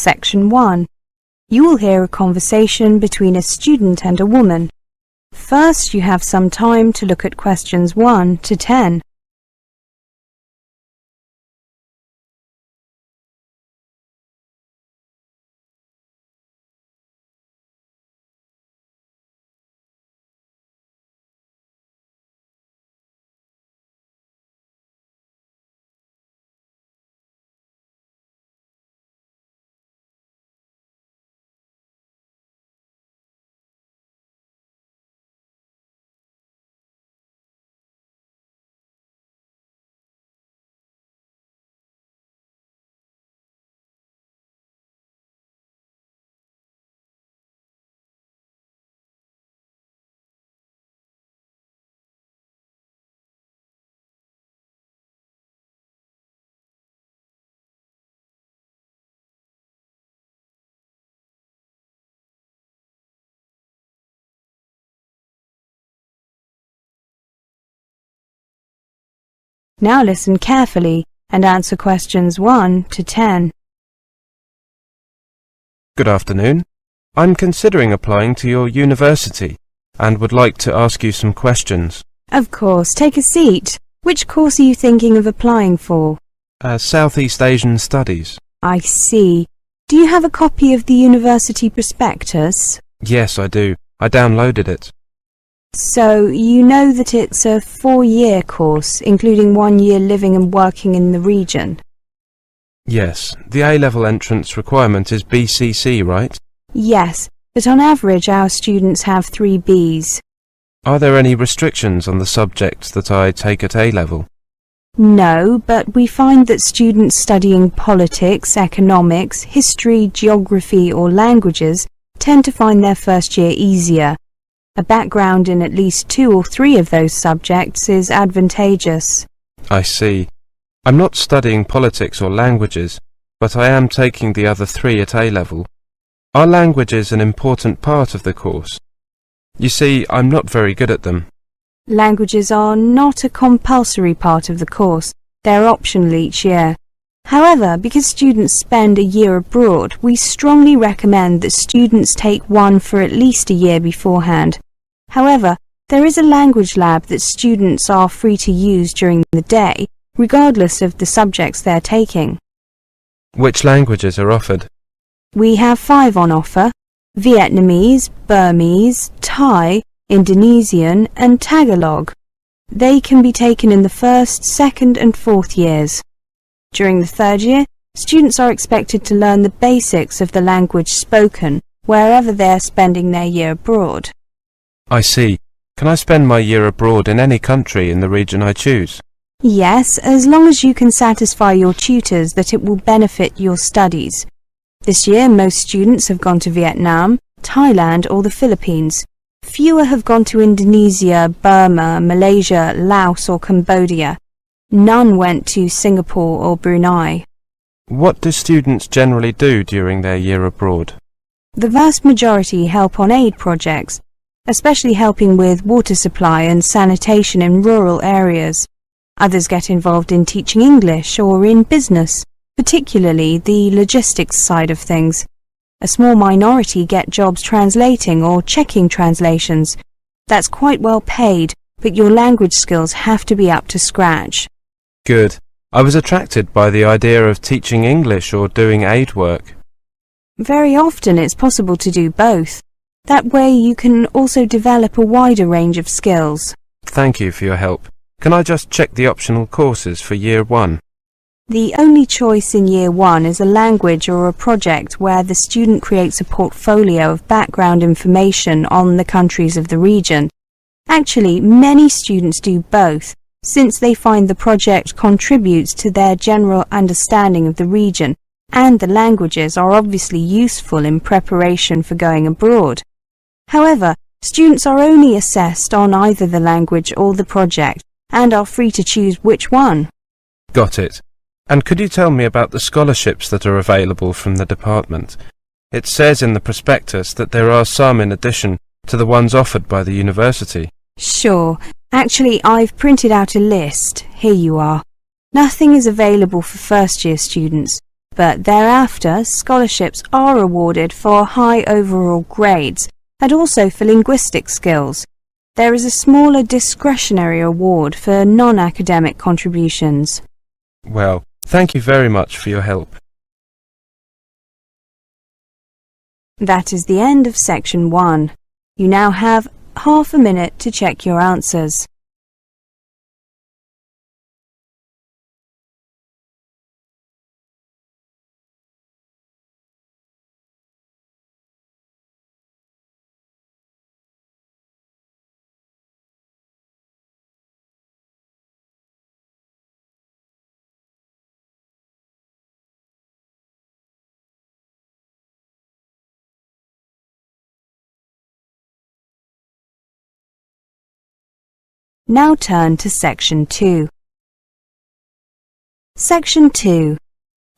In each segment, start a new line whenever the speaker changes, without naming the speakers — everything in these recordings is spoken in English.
Section 1. You will hear a conversation between a student and a woman. First, you have some time to look at questions 1 to 10. Now listen carefully and answer questions 1 to 10.
Good afternoon. I'm considering applying to your university and would like to ask you some questions.
Of course, take a seat. Which course are you thinking of applying for?
Southeast Asian Studies.
I see. Do you have a copy of the university prospectus?
Yes, I do. I downloaded it.
So, you know that it's a 4-year course, including 1 year living and working in the region?
Yes, the A-level entrance requirement is BCC, right?
Yes, but on average our students have 3 Bs.
Are there any restrictions on the subjects that I take at A-level?
No, but we find that students studying politics, economics, history, geography or languages tend to find their first year easier. A background in at least 2 or 3 of those subjects is advantageous.
I see. I'm not studying politics or languages, but I am taking the other 3 at A-level. Are languages an important part of the course? You see, I'm not very good at them.
Languages are not a compulsory part of the course. They're optional each year. However, because students spend a year abroad, we strongly recommend that students take one for at least a year beforehand. However, there is a language lab that students are free to use during the day, regardless of the subjects they're taking.
Which languages are offered?
We have 5 on offer: Vietnamese, Burmese, Thai, Indonesian and Tagalog. They can be taken in the 1st, 2nd and 4th years. During the 3rd year, students are expected to learn the basics of the language spoken wherever they are spending their year abroad.
I see. Can I spend my year abroad in any country in the region I choose?
Yes, as long as you can satisfy your tutors that it will benefit your studies. This year, most students have gone to Vietnam, Thailand or the Philippines. Fewer have gone to Indonesia, Burma, Malaysia, Laos or Cambodia. None went to Singapore or Brunei.
What do students generally do during their year abroad?
The vast majority help on aid projects, especially helping with water supply and sanitation in rural areas. Others get involved in teaching English or in business, particularly the logistics side of things. A small minority get jobs translating or checking translations. That's quite well paid, but your language skills have to be up to scratch.
Good. I was attracted by the idea of teaching English or doing aid work.
Very often it's possible to do both. That way you can also develop a wider range of skills.
Thank you for your help. Can I just check the optional courses for Year 1?
The only choice in Year 1 is a language or a project where the student creates a portfolio of background information on the countries of the region. Actually, many students do both, since they find the project contributes to their general understanding of the region, and the languages are obviously useful in preparation for going abroad. However, students are only assessed on either the language or the project, and are free to choose which one.
Got it. And could you tell me about the scholarships that are available from the department? It says in the prospectus that there are some in addition to the ones offered by the university.
Sure. Actually, I've printed out a list. Here you are. Nothing is available for first-year students, but thereafter scholarships are awarded for high overall grades and also for linguistic skills. There is a smaller discretionary award for non-academic contributions.
Well, thank you very much for your help.
That is the end of section 1. You now have half a minute to check your answers. Now turn to section 2. Section 2.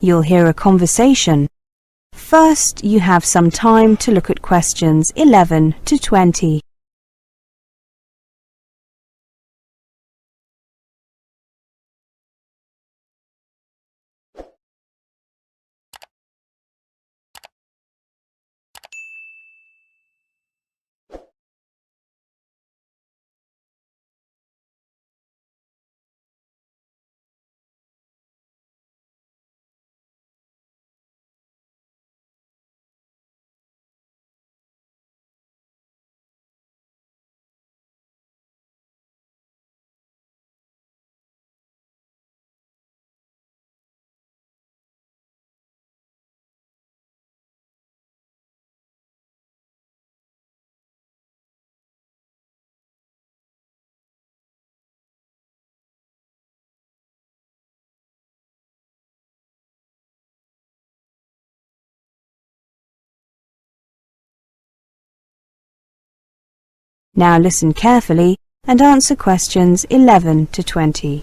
You'll hear a conversation. First, you have some time to look at questions 11 to 20. Now listen carefully and answer questions 11 to 20.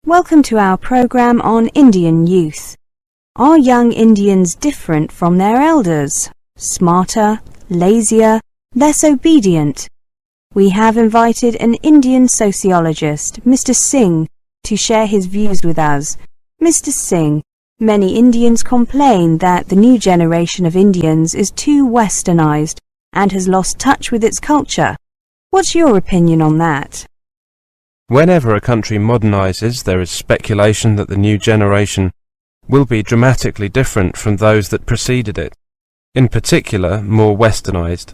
Welcome to our program on Indian youth. Are young Indians different from their elders? Smarter, lazier, less obedient? We have invited an Indian sociologist, Mr. Singh, to share his views with us. Mr. Singh, many Indians complain that the new generation of Indians is too westernized and has lost touch with its culture. What's your opinion on that?
Whenever a country modernizes, there is speculation that the new generation will be dramatically different from those that preceded it, in particular more westernized.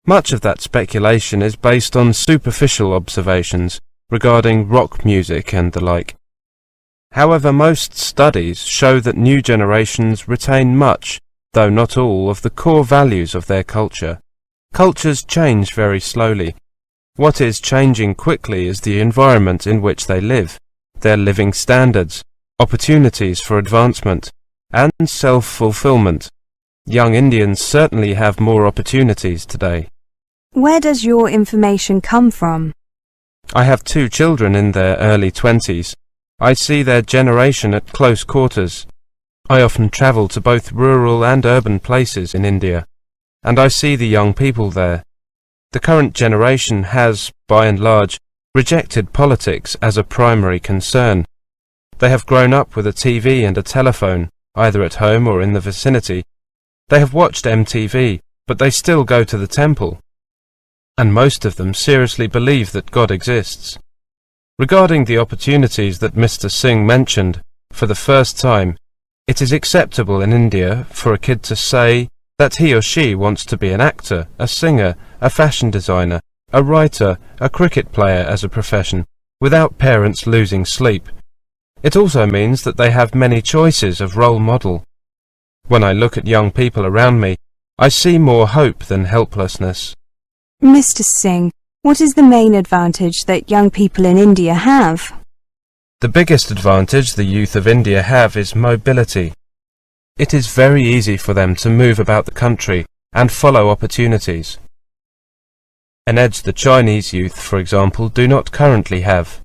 Much of that speculation is based on superficial observations regarding rock music and the like. However, most studies show that new generations retain much, though not all, of the core values of their culture. Cultures change very slowly. What is changing quickly is the environment in which they live, their living standards, opportunities for advancement, and self-fulfillment. Young Indians certainly have more opportunities today.
Where does your information come from?
I have 2 children in their early 20s. I see their generation at close quarters. I often travel to both rural and urban places in India, and I see the young people there. The current generation has, by and large, rejected politics as a primary concern. They have grown up with a TV and a telephone, either at home or in the vicinity. They have watched MTV, but they still go to the temple. And most of them seriously believe that God exists. Regarding the opportunities that Mr. Singh mentioned, for the first time, it is acceptable in India for a kid to say that he or she wants to be an actor, a singer, a fashion designer, a writer, a cricket player as a profession, without parents losing sleep. It also means that they have many choices of role model. When I look at young people around me, I see more hope than helplessness.
Mr. Singh, what is the main advantage that young people in India have?
The biggest advantage the youth of India have is mobility. It is very easy for them to move about the country and follow opportunities. An edge the Chinese youth, for example, do not currently have.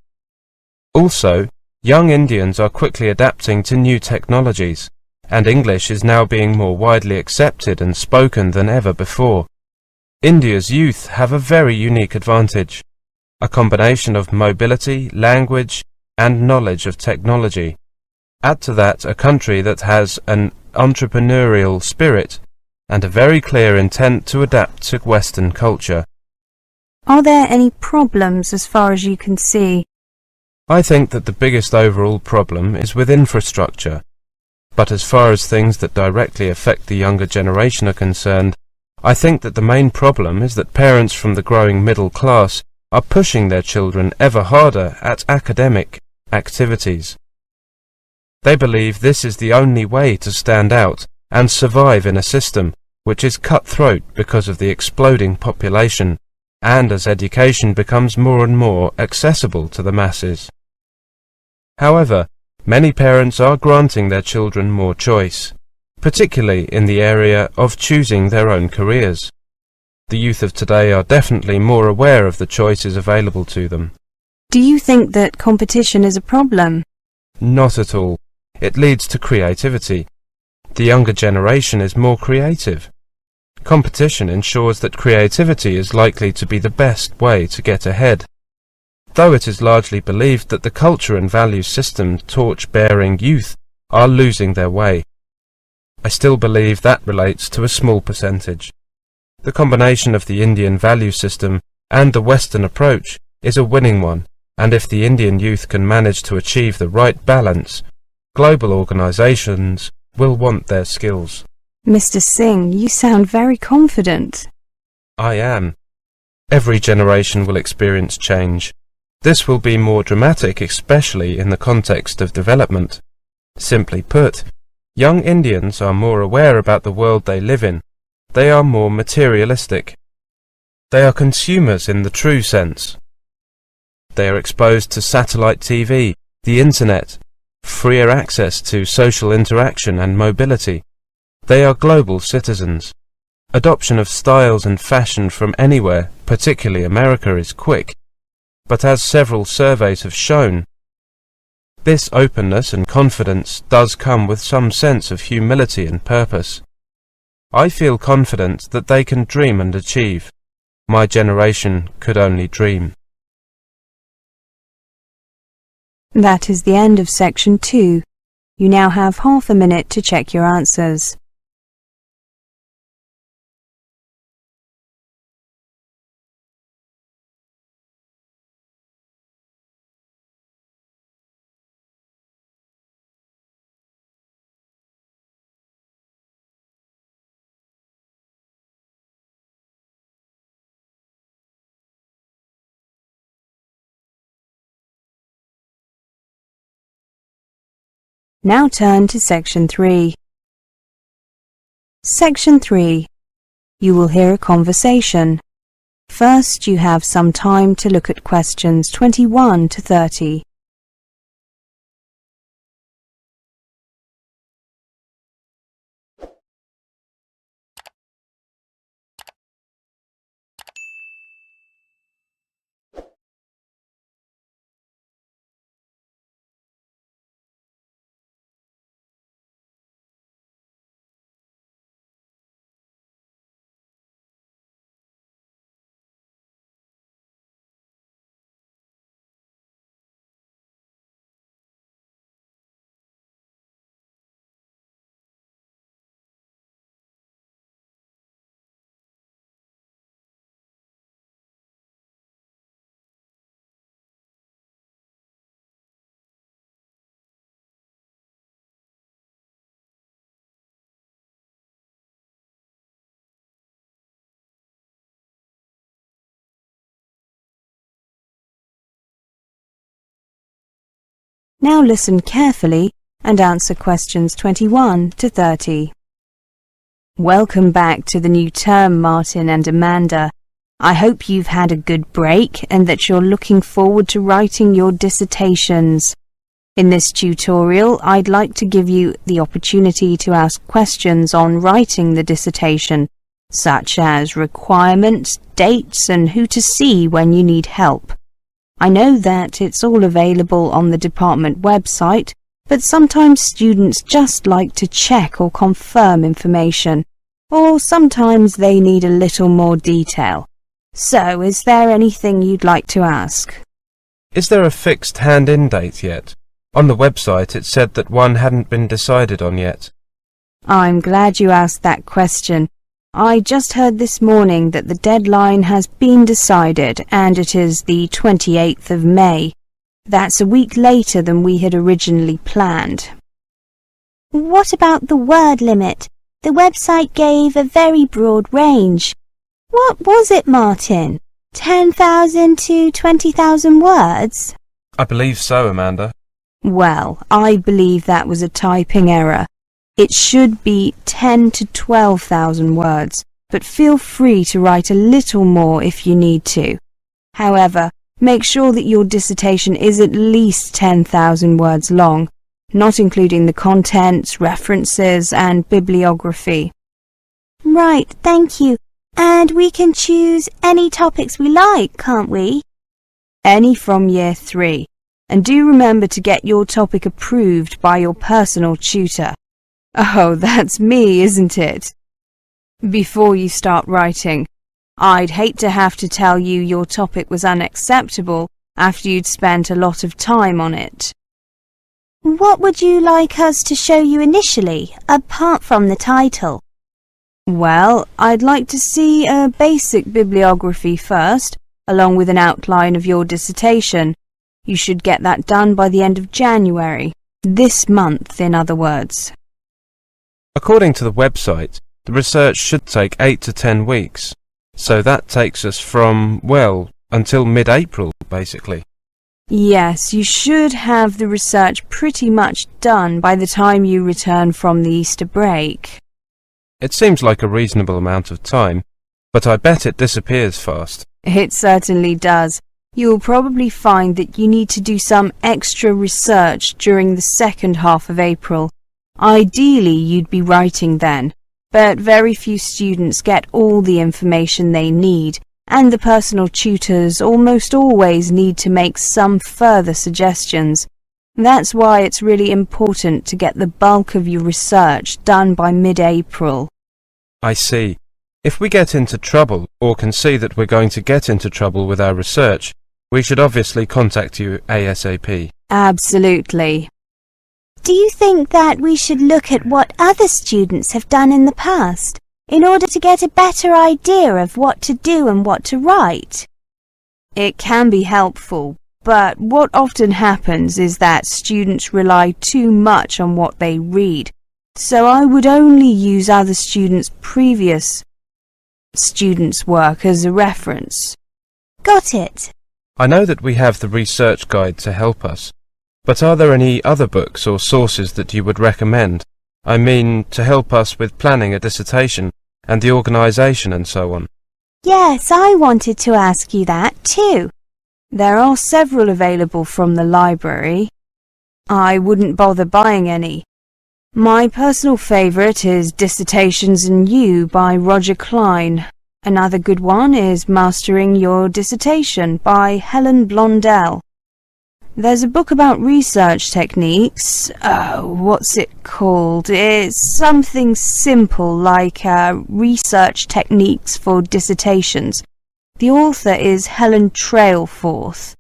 Also, young Indians are quickly adapting to new technologies, and English is now being more widely accepted and spoken than ever before. India's youth have a very unique advantage, a combination of mobility, language, and knowledge of technology. Add to that a country that has an entrepreneurial spirit and a very clear intent to adapt to Western culture.
Are there any problems as far as you can see?
I think that the biggest overall problem is with infrastructure. But as far as things that directly affect the younger generation are concerned, I think that the main problem is that parents from the growing middle class are pushing their children ever harder at academic activities. They believe this is the only way to stand out and survive in a system which is cutthroat because of the exploding population and as education becomes more and more accessible to the masses. However, many parents are granting their children more choice, particularly in the area of choosing their own careers. The youth of today are definitely more aware of the choices available to them.
Do you think that competition is a problem?
Not at all. It leads to creativity. The younger generation is more creative. Competition ensures that creativity is likely to be the best way to get ahead. Though it is largely believed that the culture and value system torch-bearing youth are losing their way, I still believe that relates to a small percentage. The combination of the Indian value system and the Western approach is a winning one, and if the Indian youth can manage to achieve the right balance, global organizations will want their skills.
Mr. Singh, you sound very confident.
I am. Every generation will experience change. This will be more dramatic, especially in the context of development. Simply put, young Indians are more aware about the world they live in. They are more materialistic. They are consumers in the true sense. They are exposed to satellite TV, the internet, freer access to social interaction and mobility. They are global citizens. Adoption of styles and fashion from anywhere, particularly America, is quick. But as several surveys have shown, this openness and confidence does come with some sense of humility and purpose. I feel confident that they can dream and achieve. My generation could only dream.
That is the end of section 2. You now have half a minute to check your answers. Now turn to section 3. Section 3. You will hear a conversation. First, you have some time to look at questions 21 to 30. Now listen carefully and answer questions 21 to 30. Welcome back to the new term, Martin and Amanda. I hope you've had a good break and that you're looking forward to writing your dissertations. In this tutorial, I'd like to give you the opportunity to ask questions on writing the dissertation, such as requirements, dates, and who to see when you need help. I know that it's all available on the department website, but sometimes students just like to check or confirm information, or sometimes they need a little more detail. So, is there anything you'd like to ask?
Is there a fixed hand-in date yet? On the website it said that one hadn't been decided on yet.
I'm glad you asked that question. I just heard this morning that the deadline has been decided and it is the 28th of May. That's a week later than we had originally planned.
What about the word limit? The website gave a very broad range. What was it, Martin? 10,000 to 20,000 words?
I believe so, Amanda.
Well, I believe that was a typing error. It should be 10 to 12,000 words, but feel free to write a little more if you need to. However, make sure that your dissertation is at least 10,000 words long, not including the contents, references, and bibliography.
Right, thank you. And we can choose any topics we like, can't we?
Any from Year 3. And do remember to get your topic approved by your personal tutor. Oh, that's me, isn't it? Before you start writing, I'd hate to have to tell you your topic was unacceptable after you'd spent a lot of time on it.
What would you like us to show you initially, apart from the title?
Well, I'd like to see a basic bibliography first, along with an outline of your dissertation. You should get that done by the end of January. This month, in other words.
According to the website, the research should take 8 to 10 weeks. So that takes us from, well, until mid-April, basically.
Yes, you should have the research pretty much done by the time you return from the Easter break.
It seems like a reasonable amount of time, but I bet it disappears fast.
It certainly does. You'll probably find that you need to do some extra research during the second half of April. Ideally, you'd be writing then, but very few students get all the information they need, and the personal tutors almost always need to make some further suggestions. That's why it's really important to get the bulk of your research done by mid-April.
I see. If we get into trouble, or can see that we're going to get into trouble with our research, we should obviously contact you ASAP.
Absolutely.
Do you think that we should look at what other students have done in the past, in order to get a better idea of what to do and what to write?
It can be helpful, but what often happens is that students rely too much on what they read, so I would only use other students' previous students' work as a reference.
Got it.
I know that we have the research guide to help us, but are there any other books or sources that you would recommend? I mean, to help us with planning a dissertation and the organisation and so on.
Yes, I wanted to ask you that too.
There are several available from the library. I wouldn't bother buying any. My personal favourite is Dissertations and You by Roger Klein. Another good one is Mastering Your Dissertation by Helen Blondell. There's a book about research techniques. What's it called? It's something simple like Research Techniques for Dissertations. The author is Helen Trailforth.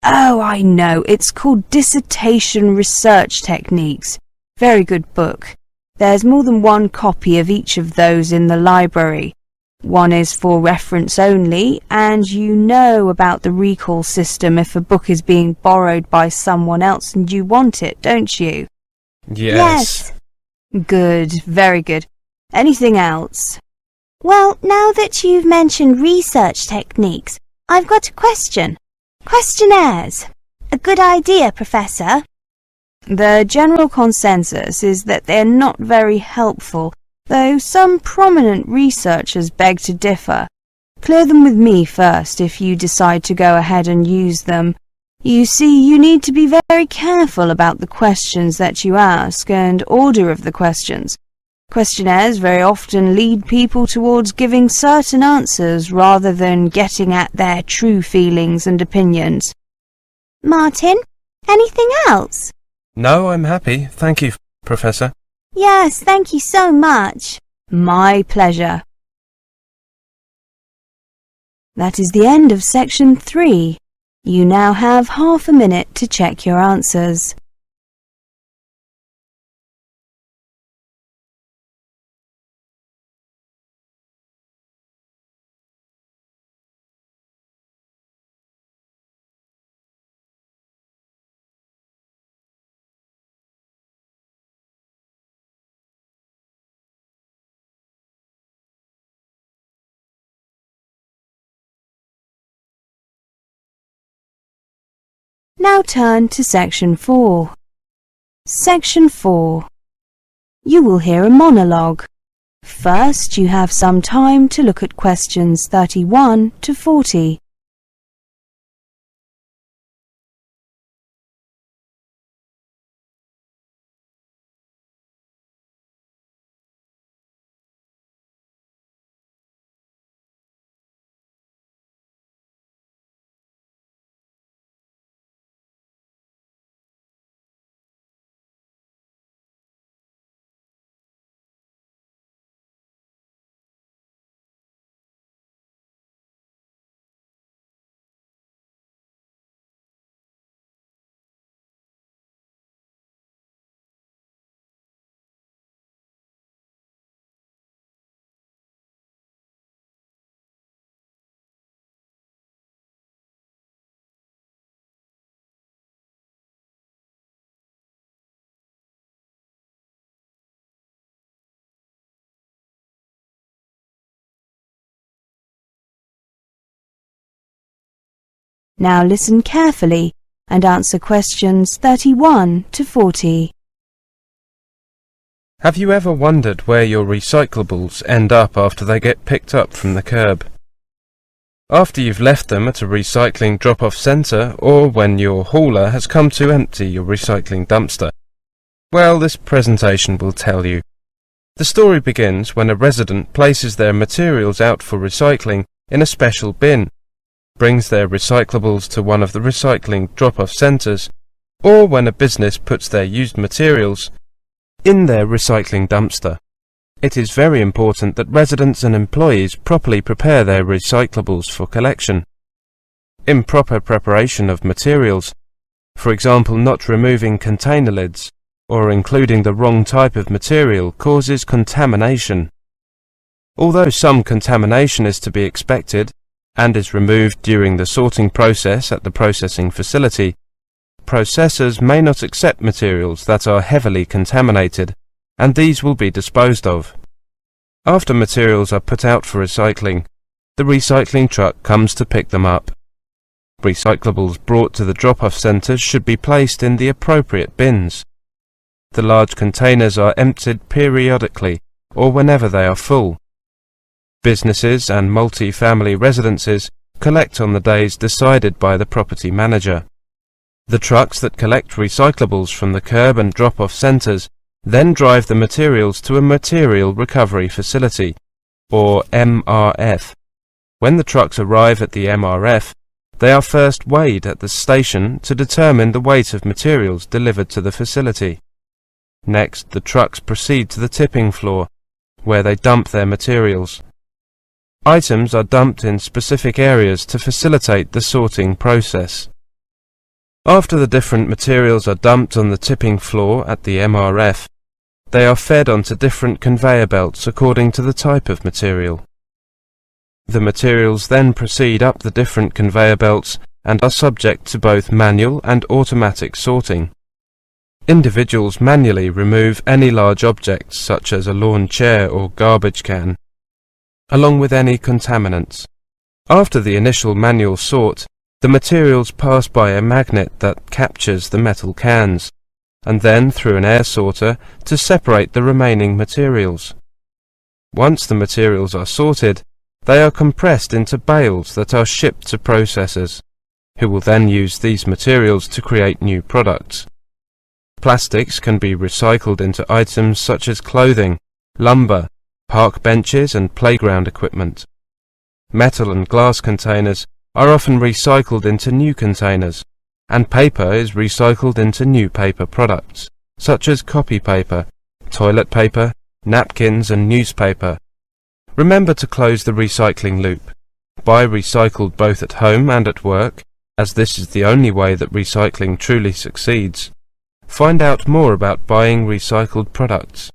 Oh, I know. It's called Dissertation Research Techniques. Very good book. There's more than one copy of each of those in the library. One is for reference only, and you know about the recall system if a book is being borrowed by someone else and you want it, don't you?
Yes.
Good, very good. Anything else?
Well, now that you've mentioned research techniques, I've got a question. Questionnaires. A good idea, Professor.
The general consensus is that they're not very helpful, though some prominent researchers beg to differ. Clear them with me first if you decide to go ahead and use them. You see, you need to be very careful about the questions that you ask and order of the questions. Questionnaires very often lead people towards giving certain answers rather than getting at their true feelings and opinions.
Martin, anything else?
No, I'm happy. Thank you, Professor.
Yes, thank you so much.
My pleasure. That is the end of section 3. You now have half a minute to check your answers. Now turn to Section 4. Section 4. You will hear a monologue. First, you have some time to look at questions 31 to 40. Now listen carefully and answer questions 31 to 40.
Have you ever wondered where your recyclables end up after they get picked up from the curb? After you've left them at a recycling drop-off centre, or when your hauler has come to empty your recycling dumpster? Well, this presentation will tell you. The story begins when a resident places their materials out for recycling in a special bin, brings their recyclables to one of the recycling drop-off centres, or when a business puts their used materials in their recycling dumpster. It is very important that residents and employees properly prepare their recyclables for collection. Improper preparation of materials, for example not removing container lids or including the wrong type of material, causes contamination. Although some contamination is to be expected and is removed during the sorting process at the processing facility, processors may not accept materials that are heavily contaminated, and these will be disposed of. After materials are put out for recycling, the recycling truck comes to pick them up. Recyclables brought to the drop-off centres should be placed in the appropriate bins. The large containers are emptied periodically or whenever they are full. Businesses and multi-family residences collect on the days decided by the property manager. The trucks that collect recyclables from the curb and drop-off centres then drive the materials to a material recovery facility, or MRF. When the trucks arrive at the MRF, they are first weighed at the station to determine the weight of materials delivered to the facility. Next, the trucks proceed to the tipping floor, where they dump their materials. Items are dumped in specific areas to facilitate the sorting process. After the different materials are dumped on the tipping floor at the MRF, they are fed onto different conveyor belts according to the type of material. The materials then proceed up the different conveyor belts and are subject to both manual and automatic sorting. Individuals manually remove any large objects such as a lawn chair or garbage can, along with any contaminants. After the initial manual sort, the materials pass by a magnet that captures the metal cans, and then through an air sorter to separate the remaining materials. Once the materials are sorted, they are compressed into bales that are shipped to processors, who will then use these materials to create new products. Plastics can be recycled into items such as clothing, lumber, park benches and playground equipment. Metal and glass containers are often recycled into new containers, and paper is recycled into new paper products, such as copy paper, toilet paper, napkins and newspaper. Remember to close the recycling loop. Buy recycled both at home and at work, as this is the only way that recycling truly succeeds. Find out more about buying recycled products.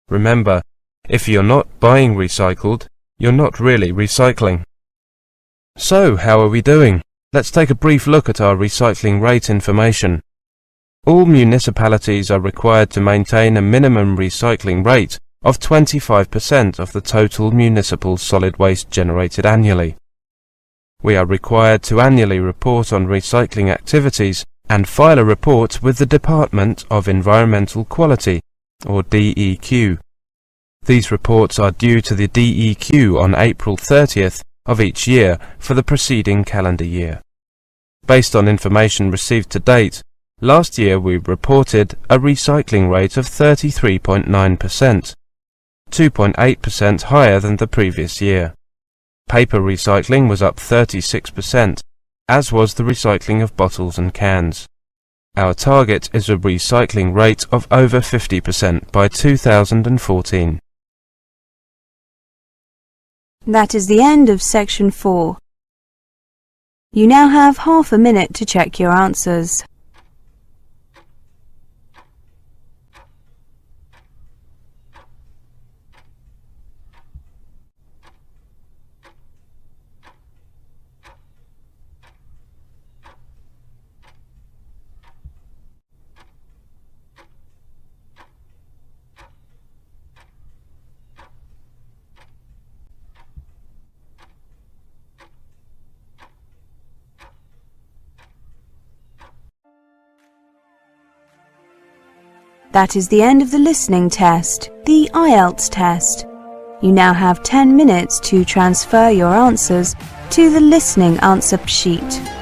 Remember, if you're not buying recycled, you're not really recycling. So, how are we doing? Let's take a brief look at our recycling rate information. All municipalities are required to maintain a minimum recycling rate of 25% of the total municipal solid waste generated annually. We are required to annually report on recycling activities and file a report with the Department of Environmental Quality, or DEQ. These reports are due to the DEQ on April 30th of each year for the preceding calendar year. Based on information received to date, last year we reported a recycling rate of 33.9%, 2.8% higher than the previous year. Paper recycling was up 36%, as was the recycling of bottles and cans. Our target is a recycling rate of over 50% by 2014.
That is the end of section 4. You now have half a minute to check your answers. That is the end of the listening test, the IELTS test. You now have 10 minutes to transfer your answers to the listening answer sheet.